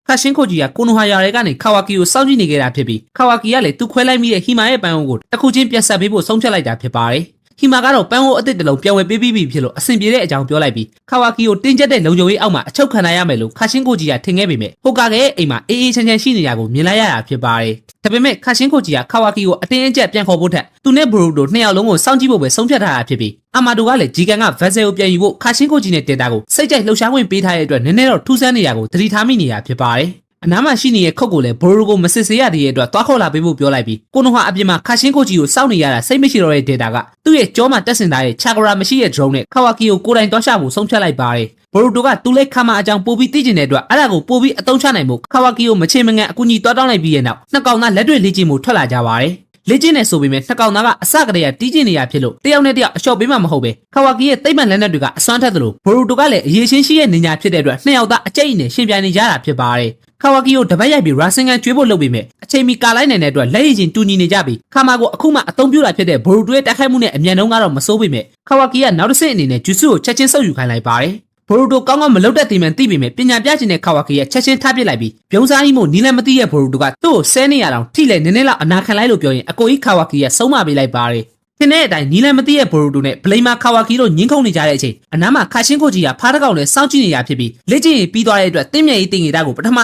ခါရှင်းခိုကြီးကကိုနိုဟာယာရဲကနေခါဝါကီကိုစောင့်ကြည့်နေခဲ့တာဖြစ်ပြီးခါဝါကီကလည်းသူခွဲလိုက်မိတဲ့ဟီမာရဲ့ပန်းအိုးကိုတစ်ခုချင်းပြန်ဆက်ပေးဖို့ဆုံးဖြတ်လိုက်တာဖြစ်ပါတယ်ဟီမာကတော့ပန်းအိုးအသစ်တစ်လုံးပြန်ဝယ်ပေးပြီးပြီဖြစ်လို့အဆင်ပြေတဲ့အကြောင်းပြောလိုက်ပြီးခါဝါကီကိုတင်းကျပ်တဲ့လုံခြုံရေးအောက်မှာအချုပ်ခံရမယ်လို့ခါရှင်းခိုကြီးကထင်ခဲ့ပေမဲ့ဟိုကာကရဲ့အိမ်မှာအေးအေးချမ်းချမ်းရှိနေတာကိုမြင်လိုက်ရတာဖြစ်ပါတယ်ဒါပေမဲ့ခါရှင်းခိုကြီးကခါဝါကီကိုအတင်းအကျပ်ပြန်ခေါ်ဖို့ထက်သူနဲ့ဘရူတိုနှစ်ယောက်လုံးကိုစောင့်ကြည့်ဖို့ပဲဆုံးဖြတ်ထားတာဖြစ်ပြီးအာမာတိုကလည်းဂျီကန်ကဗက်ဆယ်ကိုပြန်ယူဖို့ခါရှင်းခိုကြီးနဲ့တေတာကိုစိတ်ကြိုက်လှုပ်ရှားဝင်ပေးထားတဲ့အတွက်နည်းနည်းတော့ထူးဆန်းနေရကိုသတိထားမိနေတာဖြစ်ပါတယ်အနားမှာရှိနေတဲ့ခုတ်ကိုလည်းဘရိုကိုမစစ်ဆေးရတဲ့အတွက်သွားခေါ်လာပေးဖို့ပြောလိုက်ပြီးကိုနိုဟာအပြင်မှာခါရှင်းခိုကြီးကိုစောင့်နေရတာစိတ်မရှိတော့တဲ့ဒေတာကသူ့ရဲ့ကြောမှာတက်ဆင်ထားတဲ့ချာဂရာမရှိတဲ့ drone နဲ့ခါဝါကီကိုကိုယ်တိုင်သွားရှာဖို့ဆုံးဖြတ်လိုက်ပါတယ်ဘရိုတိုကသူ့လက်ခါမအကြောင်းပို့ပြီးသိကျင်တဲ့အတွက်အဲ့ဒါကိုပို့ပြီးအသုံးချနိုင်ဖို့ခါဝါကီကိုမချေမငန်အကူအညီတွားတောင်းလိုက်ပြီးတဲ့နောက်နှစ်ကောင်သားလက်တွေ့လေ့ကျင့်မှုထွက်လာကြပါတယ်လေ့ကျင့်နေဆိုပေမဲ့နှစ်ကောင်သားကအစကတည်းကတီးကျင်နေရဖြစ်လို့တယောက်နဲ့တယောက်အလျှော့ပေးမှမဟုတ်ပဲခါဝါကီရဲ့သိပ္ပံလက်နက်တွေကအစွမ်းထက်သလိုဘရိုတိုကလည်းအရေးချင်းရှိတဲ့နေညာဖြစ်တဲ့အတွက်နှစ်ယောက်သားအကျိတ်နဲ့ရှင်ပြိုင်နေကြတာဖြစ်ပါတယ်ခါဝါကီကိုတပတ်ရိုက်ပြီးရာစင်ကန်ကျွေးဖို့လုပ်ပြီးမြဲအချိန်မီကာလိုက်နိုင်တဲ့အတွက်လက်ရည်ချင်းတူညီနေကြပြီးခါမာကိုအခုမှအသုံးပြုတာဖြစ်တဲ့ဘိုရူတိုရဲ့တိုက်ခိုက်မှုနဲ့အမြန်နှုန်းကတော့မစိုးပေမဲ့ခါဝါကီကနောက်တစ်ဆင့်အနေနဲ့ဂျူဆူကိုချက်ချင်းဆုပ်ယူခိုင်းလိုက်ပါတယ်ဘိုရူတိုကောင်းကောင်းမလုပ်တတ်သေးမှန်သိပေမဲ့ပညာပြချင်တဲ့ခါဝါကီရဲ့ချက်ချင်းထားပစ်လိုက်ပြီးပြုံးစားကြီးမို့နီးလည်းမသိတဲ့ဘိုရူတိုကသူ့ကိုဆဲနေရအောင်ထိလဲနည်းနည်းလောက်အနာခံလိုက်လို့ပြောရင်အကိုကြီးခါဝါကီကဆုံးမပေးလိုက်ပါတယ်ထင်းတဲ့အတိုင်းနီးလည်းမသိတဲ့ဘိုရူတိုနဲ့ဘလိမာခါဝါကီတို့ညင်းခုန်နေကြတဲ့အချိန်အနားမှာခါရှင်းခိုကြီးကဖားတကောင်နဲ့စောင့်ကြည့်နေရဖြစ်ပြီးလက်ကျင်ပြီးသွားတဲ့အတွက်တင်းမြတ်ရေးတင်နေတာကိုပထမ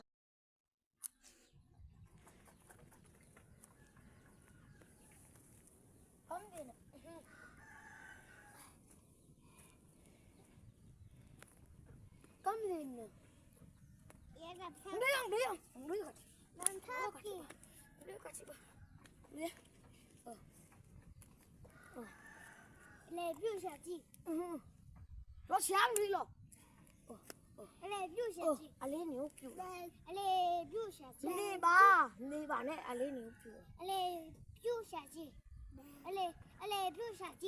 来表小鸡，老乡对了，来表小鸡，阿来牛表，来表小鸡，来吧呢，阿来牛表，来表小鸡，来表小鸡，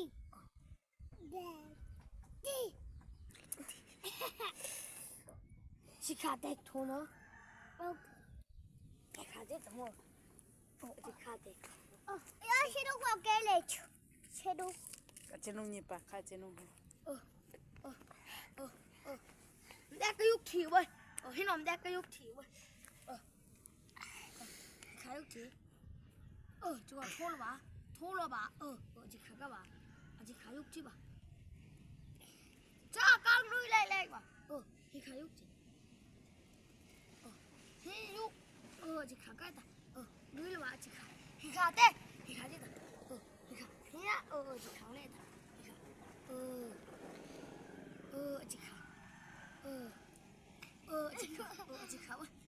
是卡带头呢？卡带怎么？是卡带。哦，要是都我给来吃，吃都。Kacenung ni pa, kacenung. Đã cái dục thủy vậy. Khi nào đã cái dục thủy vậy. Cái dục thủy. Chú bảo thô là bà. Chị khá các bà. Chị khá dục thủy bà. Cho con nuôi lại bà. Thì khá dục thủy. Thì dục. Chị khá cái ta. Nuôi là bà chị khá. Thì khá tê. Thì khá chứ ta. Thì khá. Thì nhá. Chị khá lên ta. chị khảo chị khảo